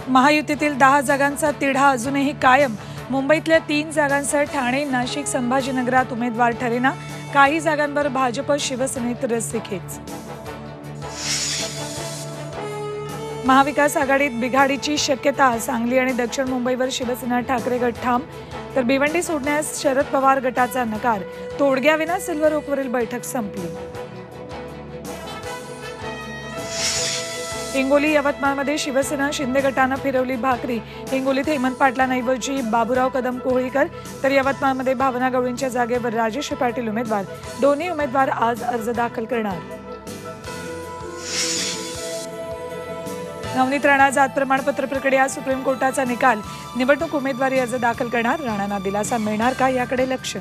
महायुतीतील 10 जागांचा तिढा अजूनही कायम। मुंबईतल्या 3 जागांसह ठाणे, नाशिक, संभाजीनगरात उमेदवार ठरेना। काही जागांवर भाजप शिवसेनेत रस्सीखेच। महाविकास आघाडीत बिघाडीची शक्यता। सांगली आणि दक्षिण मुंबईवर शिवसेना ठाकरे गट ठाम, तर भिवंडी सोडण्यास शरद पवार गटाचा नकार। तोडग्याविना सिल्व्हर ओकवरील बैठक संपली। हिंगोली, यवतमाळमध्ये शिवसेना शिंदे गटानं फिरवली भाकरी। हिंगोलीत हेमंत पाटलांऐवजी बाबूराव कदम कोहळीकर, तर यवतमाळमध्ये भावना गवळींच्या जागेवर राजेश पाटील उमेदवार। दोन्ही उमेदवार आज अर्ज दाखल करणार। नवनीत राणा जात प्रमाणपत्र प्रक्रिया, सुप्रीम कोर्टाचा निकाल। निवडणूक उमेदवारी अर्ज दाखल करणार। राणांना दिलासा मिळणार का, याकडे लक्ष।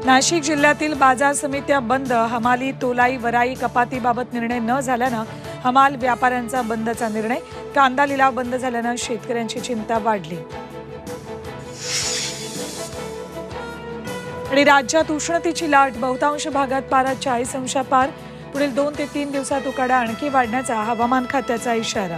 नाशिक जिल्ह्यातील बाजार समित्या बंद। हमाली, तोलाई, वराई कपातीबाबत निर्णय न झाल्यानं हमाल व्यापाऱ्यांचा बंदचा निर्णय। कांदा लिलाव बंद झाल्यानं शेतकऱ्यांची चिंता वाढली। आणि राज्यात उष्णतेची लाट। बहुतांश भागात पारा 40 अंशापार। पुढील 2 ते 3 दिवसात उकाडा आणखी वाढण्याचा हवामान खात्याचा इशारा।